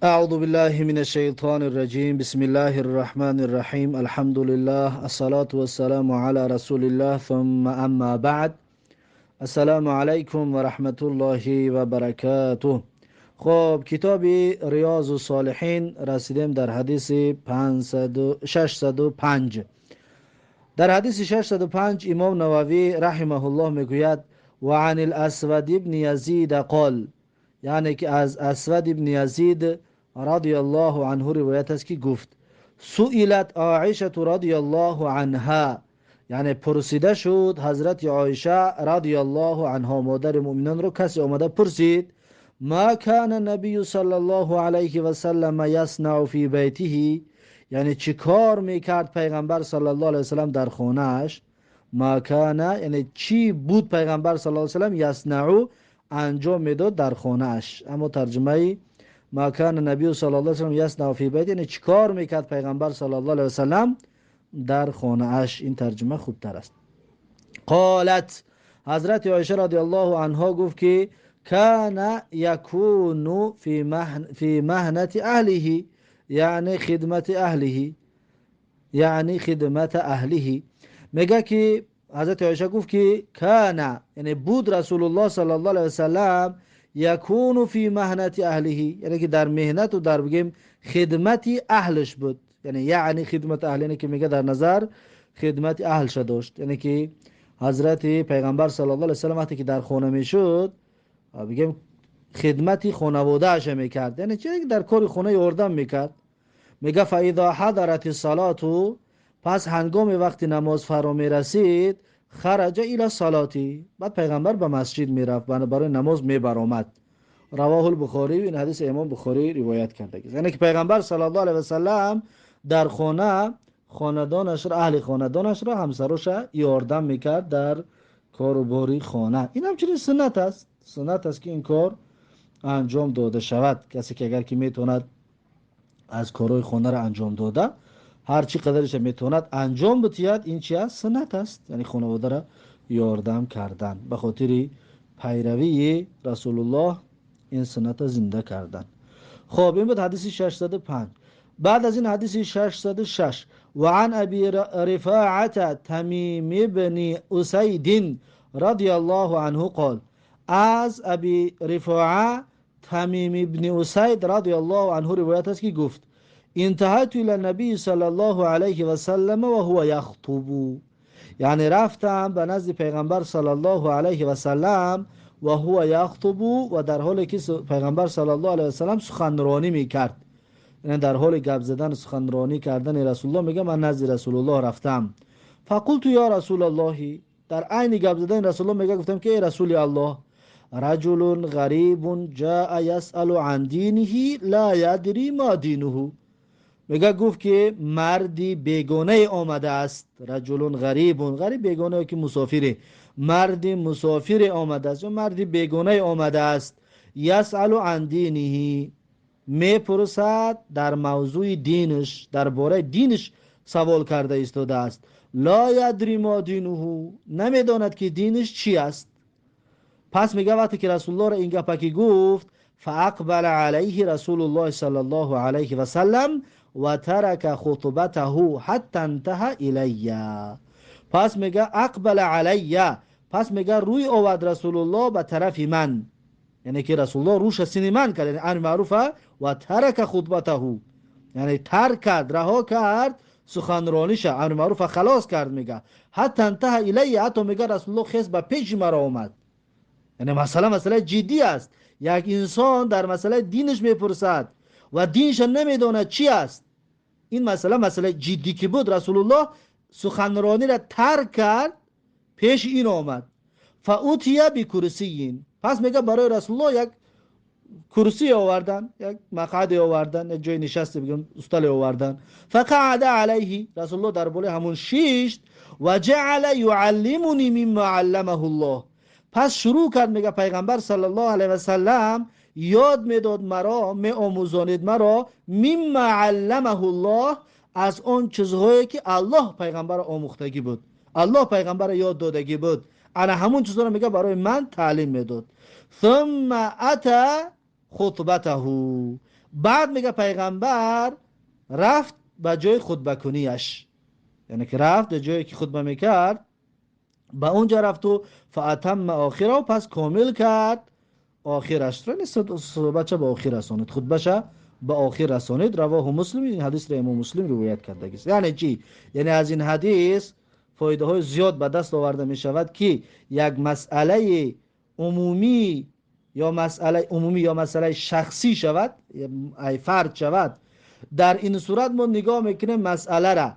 أعوذ بالله من الشيطان الرجيم بسم الله الرحمن الرحيم الحمد لله الصلاة والسلام على رسول الله ثم أما بعد السلام عليكم ورحمة الله وبركاته. خب کتاب ریاض الصالحین رسیدیم در حدیث 605. در حدیث 605 امام نووی رحمه الله میگوید و عن الاسود ابن یزید قال، یعنی که از اسود ابن یزید رضی الله عنه روایت است که گفت سئلت عایشه رضی الله عنها، یعنی پرسیده شد حضرت عایشه رضی الله عنها مادر مؤمنان رو کسی آمده پرسید ما کان نبی صلی الله علیه و سلم یصنع فی بیته، یعنی چی کار میکرد پیغمبر صلی الله علیه و سلم در خانهش. ما کان یعنی چی بود پیغمبر صلی الله علیه و سلم یصنع انجام میداد در خانهش. اما ترجمه ما کان نبی صلی الله علیه و سلم یصنع فی بیته یعنی چی کار میکرد پیغمبر صلی الله علیه و سلم در خانهش. این ترجمه خوبتر است. قالت، حضرت عایشه رضی الله عنها گفت که کان یکون فی مهنة اهله، یعنی خدمت اهله، یعنی خدمت اهله. میگه که حضرت عایشه گفت که کان یعنی بود رسول الله صلی الله علیه و سلم یکون فی مهنة اهله، یعنی که در مهنت و در بگیم خدمت اهلش بود. یعنی خدمت اهل، یعنی که میگه در نظر خدمت اهلش داشت. یعنی که حضرت پیغمبر صلی الله علیه و سلم وقتی که در خانه میشد بگیم خدمتی خانواده اش میکرد، یعنی چه در کار خانه اردم میکرد. میگه فاذا حضرت الصلاه، پس هنگام وقت نماز فرا میرسید خرج الى الصلاه، بعد پیغمبر به مسجد میرفت برای نماز میبرآمد. رواه البخاری، این حدیث امام بخاری روایت کرده. یعنی که پیغمبر صلی الله علیه و سلم در خانه خاندانش را، اهل خاندانش را، همسرش یاردم میکرد در کاروباری خانه. این همچنین سنت است، سنت است که این کار انجام داده شود. کسی که اگر که میتوند از کارهای خانه را انجام داده، هر چی قدرش میتوند انجام بتید، این چی است؟ سنت است. یعنی خانواده را یاردم کردن، به خاطر پیروی رسول الله این سنت زنده کردن. خب این بود حدیث 605. بعد از این حدیث 606 و عن ابی رفاعه تمیم بن اسید رضی الله عنه قال، از ابی رفاعه تمیم بن اسید رضی الله عنه روایت است که گفت انتهیت الی النبی صلی الله علیه و سلم و هو یخطب، یعنی رفتم به نزد پیغمبر صلی الله علیه و سلم و هو یخطب، و در حالی که پیغمبر صلی الله علیه و سلم سخنرانی میکرد، یعنی در حال گپ زدن سخنرانی کردن رسول الله. میگه من نزد رسول الله رفتم. فقلت یا رسول الله، در عین گپ زدن رسول الله میگه گفتم که ای رسول الله، رجل غریب جاء یسأل عن دینه لا یدری ما دینه، میگه گفت که مردی بیگانه آمده است. رجل غریب، غریب بیگانه که مسافره، مردی مسافر آمده است، مردی بیگانه آمده است. یسأل عن دینه، میپرسد در موضوع دینش، درباره دینش سوال کرده ایستاده است. لا یدری ما دینه، نمیداند که دینش چی است. پس میگه وقتی که رسول الله را این گپکی گفت فاقبل علیه رسول الله صلی الله علیه و سلم و ترک خطبته حتی انتهى الیه. پس میگه اقبل علیه، پس میگه روی آورد رسول الله به طرف من، یعنی که رسول الله روش سین من کرد، یعنی ان معروفه و ترک خطبته، یعنی ترک کرد، رها کرد سخنرانیش، امر معروف خلاص کرد. میگه حتی انتهى الیه، حتی میگه رسول الله خیز به پیش مرا آمد. یعنی مسئله جدی است. یک انسان در مسئله دینش میپرسد و دینش نمیداند چی است. این مسئله جدی که بود، رسول الله سخنرانی را ترک کرد، پیش این آمد. فاوتیه بکرسیین، پس میگه برای رسول الله یک کرسی آوردن، یک مقعد آوردن، یک جای نشست بگم استل آوردن. فقعد علیه، رسول الله در بالای همون شیشت. و جعل یعلمنی مما علمه الله، پس شروع کرد میگه پیغمبر صلی الله علیه و سلم یاد میداد مرا، می آموزانید مرا، مما علمه الله، از اون چیزهایی که الله پیغمبر آموختگی بود، الله پیغمبر یاد دادگی بود، انا همون چیزا رو میگه برای من تعلیم میداد. ثم اتا خطبته. بعد میگه پیغمبر رفت به جای خطبه کنیش، یعنی که رفت به جایی که خطبه میکرد به اونجا رفت و فاتم آخره و پس کامل کرد آخرش را، صحبتش به آخر رسانید، خطبهش به آخر رسانید. رواه مسلم، این حدیث را امام مسلم روایت کرده است. یعنی چی؟ یعنی از این حدیث فایده های زیاد به دست آورده می شود که یک مسئله عمومی یا مسئله شخصی شود، ای فرد شود، در این صورت ما نگاه میکنیم مسئله را،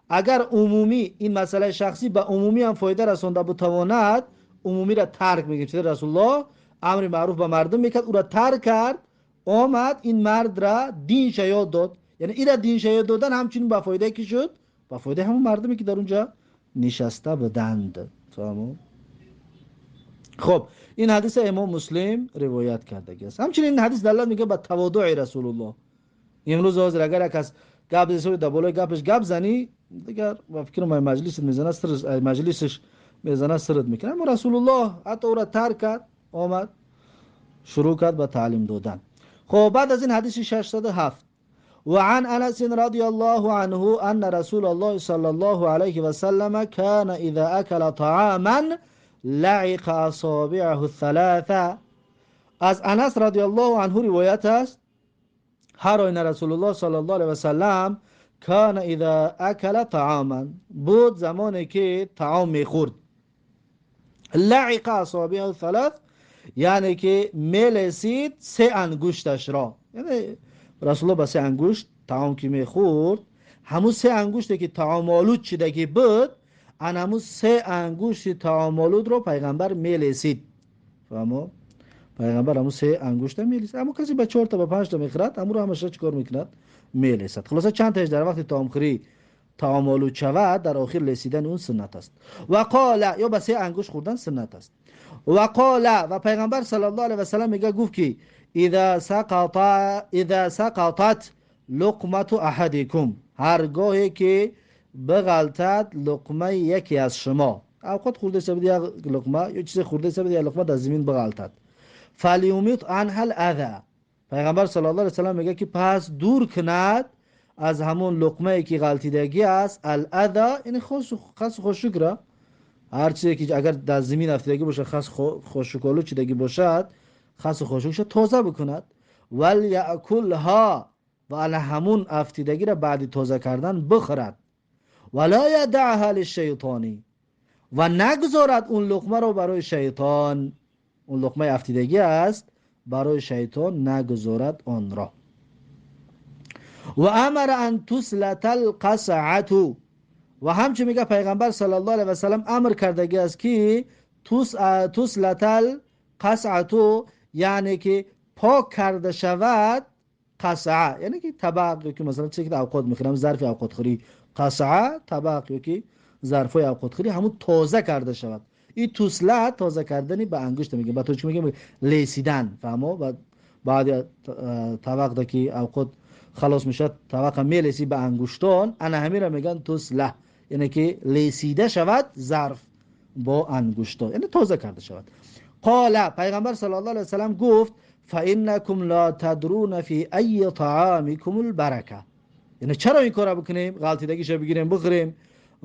اگر عمومی این مسئله شخصی به عمومی هم فایده رسانده بتواند، عمومی را ترک میگیم. چه رسول الله امر معروف به مردم میکرد، او را ترک کرد، آمد این مرد را دین یاد داد، یعنی این را دین یاد دادن همچنین به فایده کی شد؟ به فایده همون مردمی که در اونجا نشسته بودند. فهمو؟ خب این حدیث امام مسلم روایت کرده است. همچنین این حدیث دلالت میگه به تواضع رسول الله. امروز حاضر اگر کس گپ زنی در بالای گپش گپ زنی، دیگر با فکر ما مجلس میزنه سر مجلسش میزنه سرت میکنه. اما رسول الله حتی او را ترک کرد، آمد شروع کرد به تعلیم دادن. خب بعد از این حدیث 607 وعن انس رضی الله عنه ان رسول الله صلی الله علیه و سلم كان اذا اكل طعاما لعق اصابعه الثلاثه. از انس رضی الله عنه روایت است هر آینه رسول الله صلی الله علیه و سلم کان اذا اکل طعاما، بود زمانی که طعام میخورد، لعق اصابعه الثلاث، یعنی که میلسید سه انگشتش را، یعنی رسول الله با سه انگشت طعام که میخورد، همون سه انگشتی که طعام آلود شدگی بود، ان همون سه انگشت طعام آلود رو پیغمبر میلسید. فهمو؟ پیغمبر همون سه انگشت میلیسد. اما کسی به 4 تا به 5 تا میخورد، امو رو همش چیکار میکند؟ میلیسد. خلاصه چند تاش در وقت طعام خوری طعام آلود شود، در آخر لیسیدن اون سنت است. و قال، یا به سه انگشت خوردن سنت است. و قال، و پیغمبر صلی الله علیه و سلم میگه، گفت که اذا سقطت لقمه احدکم، هرگاهی که بغلطد لقمه یکی از شما، اوقات خورده سبد یا لقمه یا چیز خورده سبد یا لقمه در زمین بغلطد، فلیومیت عنها الاذى، پیغمبر صلی الله علیه و سلم میگه که پس دور کند از همون لقمه که غلطیدگی است، الاذى یعنی خاص خشک را، هر چیزی که اگر در زمین افتادگی باشه، خاص خشکالو چیدگی باشد، خاص خشکش تازه بکند، ولیاکلها، و علی همون افتادگی را بعد تازه کردن بخورد، ولا یدعها للشیطانی، و نگذارد اون لقمه رو برای شیطان، اون لقمه افتیدگی است، برای شیطان نگذارد آن را. و امر ان تسلت القصعه، و همچنین میگه پیغمبر صلی الله علیه و سلم امر کردگی است که تسلت القصعه، یعنی که پاک کرده شود قصعه، یعنی که طبق، که مثلا چیزی که اوقات میخورم، ظرف اوقات خوری، قصعه طبق، یا که ظرف اوقات خوری، همون تازه کرده شود. این توسلت تازه کردنی به انگشت میگه، با تو چی میگه؟ لیسیدن. فهمو؟ و بعد طبق دا که اوقات خلاص میشه، طبق میلیسی به انگشتان، انا همین را میگن توسله، یعنی که لیسیده شود ظرف با انگشتان، یعنی تازه کرده شود. قال، پیغمبر صلی الله علیه وسلم گفت فانکم لا تدرون فی ای طعامکم البرکه، یعنی چرا این کارا بکنیم؟ غلطیدگیش بگیریم بخوریم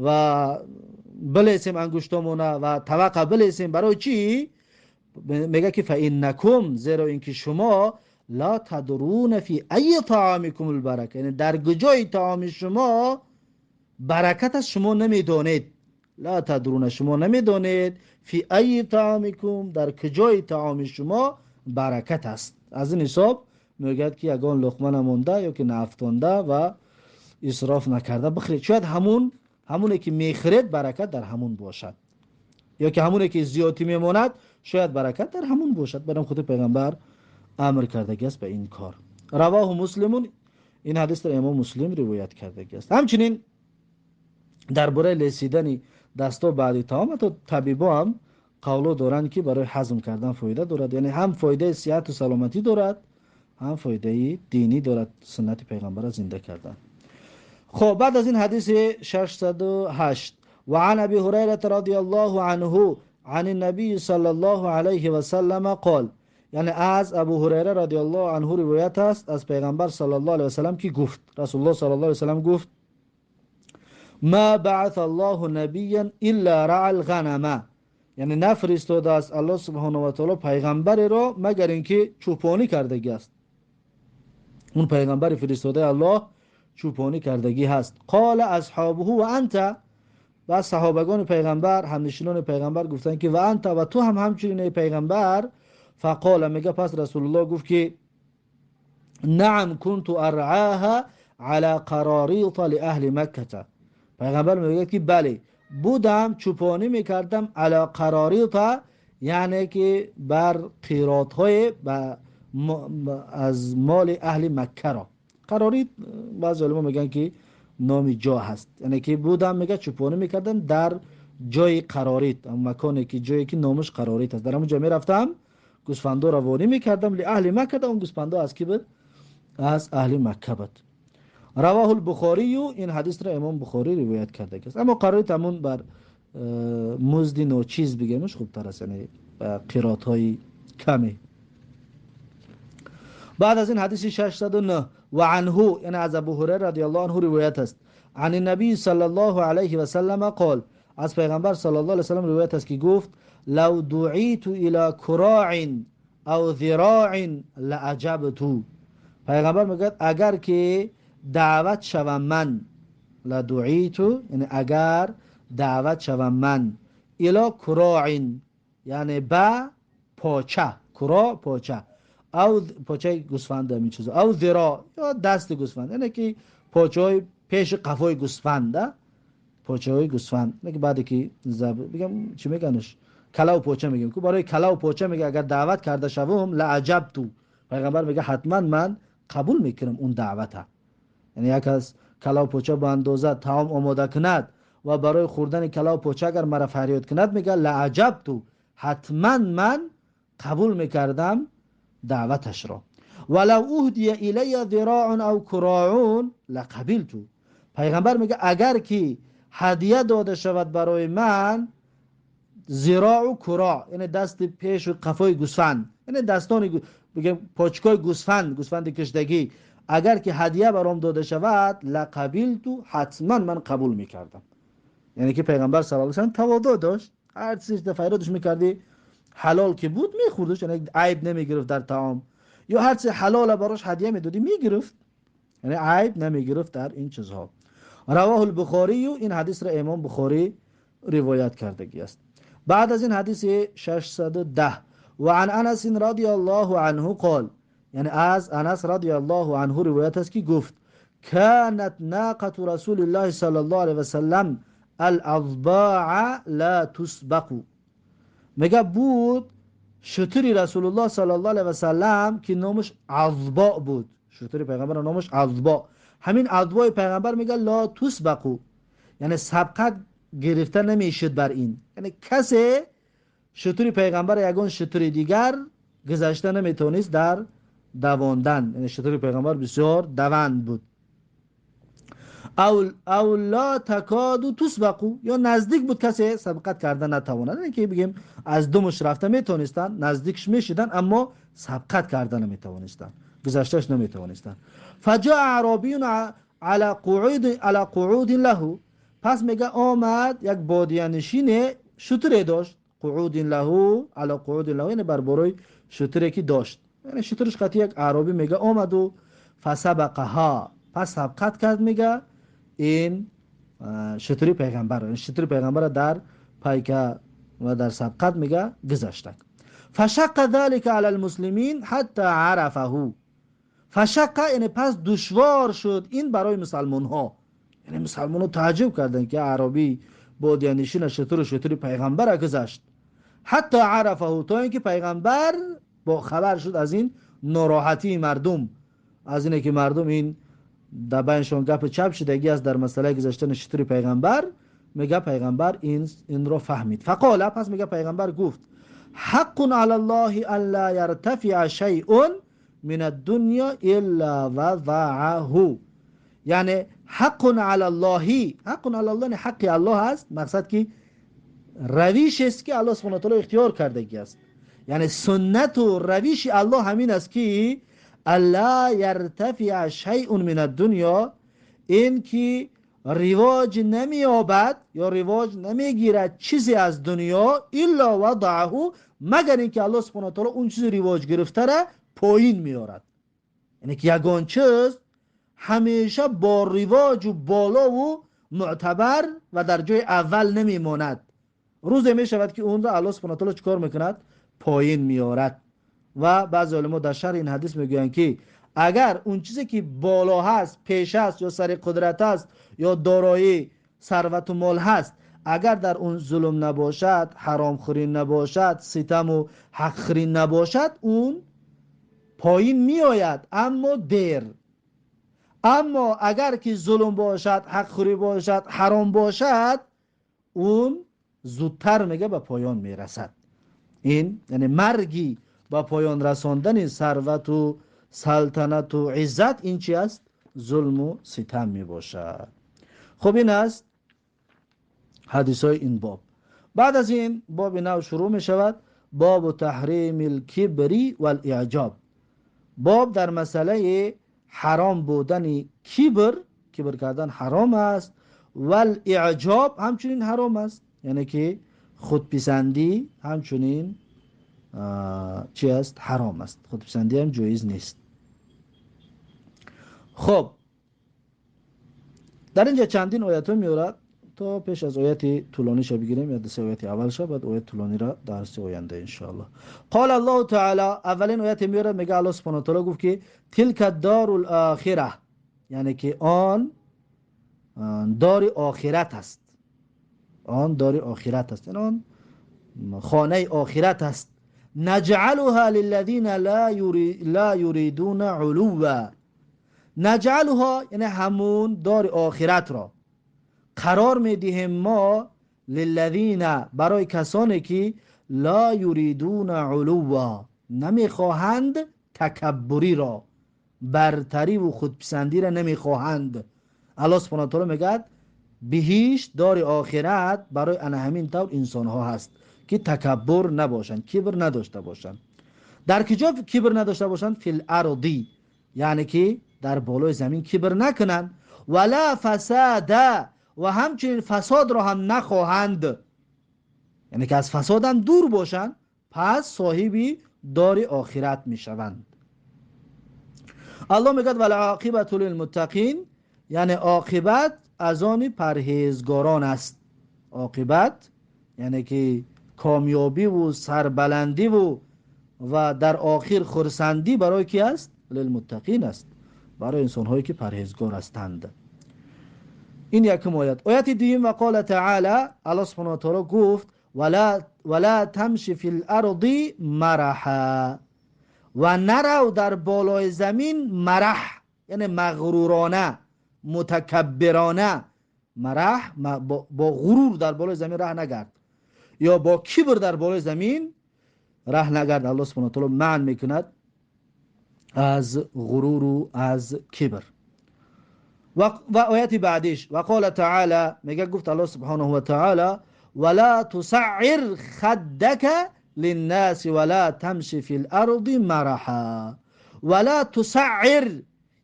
و بلیسیم انگشتامونه و طبق بلیسیم، برای چی؟ میگه که فانکم، زیرا اینکه شما لا تدرون فی ای طعامکم البرکه، یعنی در کجای طعام شما برکت است شما نمیدونید. لا تدرون، شما نمیدونید، فی ای طعامکم، در کجای طعام شما برکت است. از این حساب میگه که یگان لقمه نمونده یا که نفتانده و اسراف نکرده بخورید. شاید همونی که میخورید برکت در همون باشد، یا که همونی که زیادی میماند شاید برکت در همون باشد. برام خود پیغمبر امر کرده است به این کار. رواه مسلمون، این حدیث در امام مسلم روایت کرده است. همچنین درباره لیسیدن دستا بعد طعام، تو طبیبا هم قولو دارند که برای هضم کردن فایده دارد، یعنی هم فایده صحت و سلامتی دارد، هم فایده دینی دارد، سنت پیغمبر را زنده کردن. خب بعد از این حدیث 608 وعن ابي هريره رضي الله عنه عن النبي صلى الله عليه وسلم قال یعنی از ابو هریره رضی الله عنه روایت است از پیغمبر صلی الله علیه و سلم که گفت، رسول الله صلی الله علیه و سلم گفت ما بعث الله نبیا الا رعى الغنم، یعنی نفرستاده است الله سبحانه و تعالی پیغمبر را مگر اینکه چوپانی کردگی است. اون پیغمبر فرستاده الله چوپانی کردگی هست. قال اصحابه و انت، و صحابگان پیغمبر همنشینان پیغمبر گفتن که و انت، و تو هم همچنین پیغمبر. فقال، میگه پس رسول الله گفت که نعم كنت ارعاها على قراریط لاهل مکه. پیغمبر میگه که بله بودم چوپانی میکردم علی قراریط، یعنی که بر قیراط های از مال اهل مکه را. قراریط بعضی علما میگن که نام جا هست، یعنی که بودم میگه چوپانی میکردم در جای قراریط، مکانی که جایی که نامش قراریط است، در همون جا میرفتم گوسفندا را وانی میکردم لاهل مکه. اون گوسفندا از کی بود؟ از اهل مکه بود. رواه البخاری، این حدیث را امام بخاری روایت کرده است. اما قراریط همون بر مزد نوچیز بگیمش خوبتر است، یعنی قیراط های کمی. بعد از این حدیث 609 و عنه، یعنی از ابو هریره رضی الله عنه روایت است، عن النبی صلی الله علیه و سلم قال، از پیغمبر صلی الله علیه و سلم روایت است که گفت لو دعیت الى کراع او ذراع لاجبت. پیغمبر میگه اگر که دعوت شوم من، لدعیتو یعنی اگر دعوت شوم من، الی کراع یعنی با پاچه، کرا پاچه، او پاچه گوسفند همین چیزا، او ذراع یا دست گوسفند، یعنی که پاچه های پیش قفای گوسفند، پاچه های گوسفند، نه که بعد که بگم چی میگنش کلا و پاچه میگیم که برای کلا و پاچه میگه اگر دعوت کرده شوم لعجبتو، پیغمبر میگه حتما من قبول میکنم اون دعوت. یعنی یک از کلا و پوچه به اندازه طعام آماده کند و برای خوردن کلا و پوچه اگر مرا فریاد کند، میگه لعجب تو، حتما من قبول میکردم دعوتش را. ولو اهدی الی ذراع او کراعون لقبلت. پیغمبر میگه اگر که هدیه داده شود برای من ذراع و کراع، یعنی دست پیش و قفای گوسفند، یعنی دستان بگم پاچکای گوسفند کشتگی، اگر که هدیه برام داده شود لقبلتو، حتما من قبول میکردم. یعنی که پیغمبر صلی الله علیه و سلم تواضع داشت، هر چیز دفعیراتش میکردی حلال که بود میخوردش، یعنی عیب نمیگرفت در طعام، یا هر چیز حلال براش هدیه میدادی میگرفت، یعنی عیب نمیگرفت در این چیزها. رواه البخاری، این حدیث را امام بخاری روایت کرده است. بعد از این حدیث 610 و عن انس رضی الله عنه قال، یعنی از انس رضی الله عنه روایت است که گفت كانت ناقة رسول الله صلی الله علیه و سلم الاضباع لا تسبق. میگه بود شتری رسول الله صلی الله علیه و سلم که نامش اضباع بود، شتری پیغمبر نامش اضباع، همین اضباع پیغمبر میگه لا تسبق، یعنی سبقت گرفته نمیشد بر این، یعنی کسی شتری پیغمبر یگان شتری دیگر گذشته نمیتونست در دواندن، یعنی شتری پیغمبر بسیار دوند بود. او لا تکادو تسبقو، یا نزدیک بود کسی سبقت کرده نتواند، یعنی که بگیم از دمش رفته میتونستن، نزدیکش میشدن اما سبقت کرده نمیتونستن، گذشتهش نمیتونستن. فجاء اعرابی على قعود له، پس میگه آمد یک بادیانشین شتری داشت، قعود له على قعود له یعنی بر برای شتری که داشت، یعنی شترش قطعی یک اعرابی میگه آمد و فسبقها، پس سبقت کرد میگه این شتری پیغمبر، یعنی شتری پیغمبر در پایکه و در سبقت میگه گذشتک. فشق ذلك على المسلمین حتی عرفه، فشق یعنی پس دشوار شد این برای مسلمان ها، یعنی مسلمان ها تعجب کردن که عربی بادیانشین شتری پیغمبر گذشت. حتی عرفه، تا اینکه پیغمبر با خبر شد از این ناراحتی مردم، از اینه که مردم این دبنشون گپ چپ شدگی است در مسئله گذشتن شتری پیغمبر، میگه پیغمبر این رو فهمید. فقال، پس میگه پیغمبر گفت حق علی الله ان لا يرتفع شیء من الدنیا الا وضعه، یعنی حق علی الله، حق علی الله یعنی حق الله است، مقصد که رویش است که الله سبحانه و تعالی اختیار کرده است، یعنی سنت و رویش الله همین است که الا یرتفع شیء من الدنیا، این که رواج نمییابد یا رواج نمیگیرد چیزی از دنیا الا وضعه، مگر اینکه الله سبحانه و تعالی اون چیز رواج گرفته را پایین میارد. یعنی که یگان چیز همیشه با رواج و بالا و معتبر و در جای اول نمیماند، روز می شود که اون را الله سبحانه و تعالی چیکار میکند؟ پایین میارد. و بعضی علما در شرح این حدیث میگویند که اگر اون چیزی که بالا هست، پیش است یا سر قدرت است یا دارایی ثروت و مال هست، اگر در اون ظلم نباشد، حرام خوری نباشد، ستم و حق خوری نباشد، اون پایین میآید اما دیر. اما اگر که ظلم باشد، حق خوری باشد، حرام باشد، اون زودتر میگه به پایان میرسد. این یعنی مرگی با پایان رساندن ثروت و سلطنت و عزت این چی است؟ ظلم و ستم می باشد. خب این است حدیث های این باب. بعد از این باب نو شروع می شود، باب تحریم الکبری والاعجاب. باب در مسئله حرام بودن کبر کردن حرام است، والاعجاب همچنین حرام است، یعنی که خودپسندی همچنین چی است؟ حرام است. خودپسندی هم جایز نیست. خب در اینجا چندین آیت ها میارد، تا پیش از آیت طولانی شو بگیریم یا دسته آیت اول شو، بعد آیت طولانی را درس آینده انشاءالله. قال الله تعالی، اولین آیت میارد میگه الله سبحانه و تعالی گفت که تلک الدار الاخره، یعنی که آن دار آخرت است، آن دار آخرت است، یعنی آن خانه آخرت است. نجعلها للذین لا یریدون علوا، نجعلها یعنی همون دار آخرت را قرار میدیم ما للذین برای کسانی که لا یریدون علوا نمیخواهند تکبری را، برتری و خودپسندی را نمیخواهند. الله سبحانه و تعالی میگه بهشت دار آخرت برای همین طور انسان ها هست که تکبر نباشند، کبر نداشته باشند. در کجا کبر نداشته باشند؟ فی الارضی، یعنی که در بالای زمین کبر نکنند. ولا فساد، و همچنین فساد را هم نخواهند، یعنی که از فساد هم دور باشند، پس صاحبی دار آخرت می شوند. الله میگه والعاقبة للمتقین، یعنی عاقبت از آن پرهیزگاران است. عاقبت یعنی که کامیابی و سربلندی و در آخر خرسندی برای کی است؟ للمتقین است، برای انسان هایی که پرهیزگار هستند. این یکم آیت. آیت دوم و قال تعالی، الله سبحانه و تعالی گفت ولا تمشی فی الارض مرحا، و نرو در بالای زمین مرح، یعنی مغرورانه، متکبرانه. مرح با غرور در بالای زمین ره نگرد، یا با کبر در بالای زمین ره نگرد. الله سبحانه و تعالی منع میکند از غرور و از کبر. و آیت بعدیش و قال تعالی، میگه گفت الله سبحانه و تعالی ولا تسعر خدك للناس ولا تمشي في الارض مرحا. ولا تسعر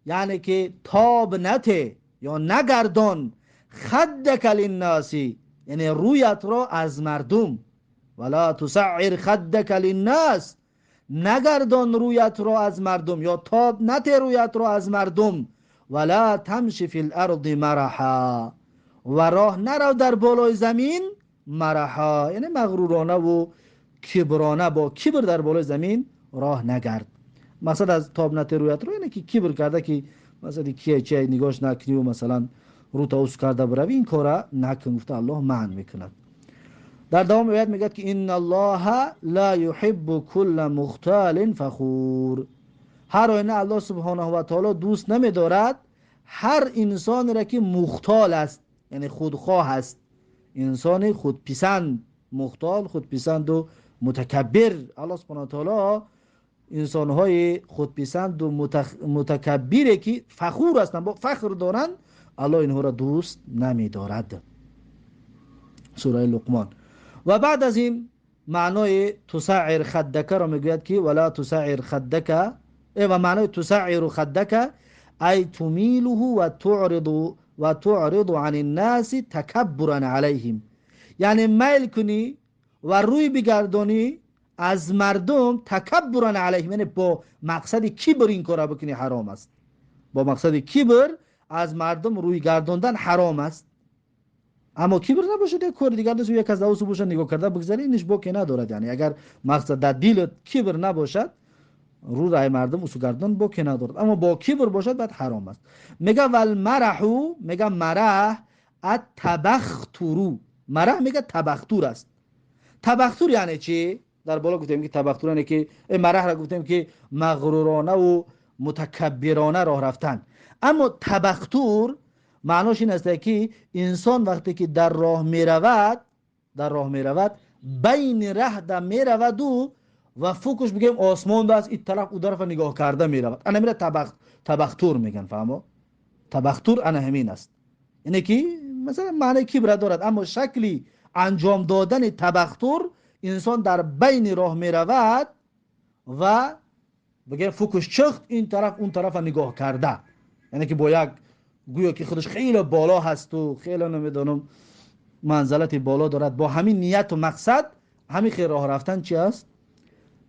یعنی که تاب نته یا نگردان، خدك للناس یعنی رویت را از مردم. ولا تسعر خدك للناس، نگردان رویت را از مردم، یا تاب نته رویت را از مردم. ولا تمشی فی الارض مرحا، و راه نرو در بالای زمین مرحا، یعنی مغرورانه و کبرانه، با کبر در بالای زمین راه نگرد. مثلا از تاب نته رویت را یعنی که کبر کرده که مثلا کیه چه نگاش نکنی و مثلا رو توس کرده بروی، این کارا نکن. گفته الله منع میکند. در دوام آیت میگه که ان الله لا يحب كل مختال فخور، هر آینه الله سبحانه و تعالی دوست نمیدارد هر انسانی را که مختال است، یعنی خودخواه است، انسان خودپسند. مختال خودپسند و متکبر. الله سبحانه و تعالی انسانهای خودپسند و متکبری که فخور هستند، با فخر دارند، الله اینها را دوست نمیدارد. سوره لقمان. و بعد از این معنای تسعر خدک را میگوید که ولا تسعر خدک، و معنای تسعر خدک ای تمیله و تعرض عن الناس تکبرا علیهم، یعنی میل کنی و روی بگردانی از مردم تکبرا علیهم، یعنی با مقصد کبر این کار بکنی حرام است. با مقصد کبر از مردم روی گرداندن حرام است. اما کبر نباشد یک کار دیگر داشت یک از دو سو نگاه کرده بگذاری، اینش باکی ندارد. یعنی اگر مقصد در دلت کبر نباشد رو رای مردم اسو گردان باکی ندارد، اما با کبر باشد بعد حرام است. میگه ول مرحو، میگه مرح التبخترو، مرح میگه تبختر است. تبختر یعنی چی؟ در بالا گفتیم که تبختر یعنی که مرح را گفتیم که مغرورانه و متکبرانه راه رفتن. اما تبختر معناش این است که انسان وقتی که در راه می رود بین ره در می رود و فوکش بگیم آسمان بس این طرف او طرف نگاه کرده می رود، انا میره تبختر میگن. فهمو؟ تبختر انا همین است، اینه که مثلا معنی کبر دارد، اما شکلی انجام دادن تبختر انسان در بین راه می رود و بگه فوکش چخت این طرف اون طرف نگاه کرده، یعنی که با یک گویا که خودش خیلی بالا هست و خیلی نمیدونم منزلت بالا دارد، با همین نیت و مقصد همین خیر راه رفتن چی است؟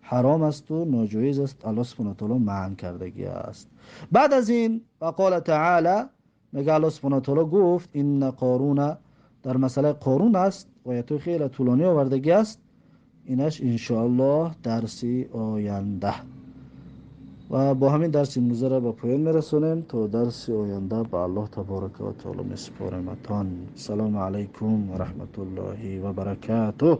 حرام است و ناجایز است. الله سبحانه و تعالی منع کردگی است. بعد از این وقال تعالی، میگه الله سبحانه و تعالی گفت این قارون، در مسئله قارون است و تو خیلی طولانی آوردگی است، اینش انشاءالله درسی آینده. و با همین درس امروز را به پایان میرسونیم تا درس آینده به الله تبارک و تعالی میسپارم. سلام علیکم و رحمت الله و برکاته.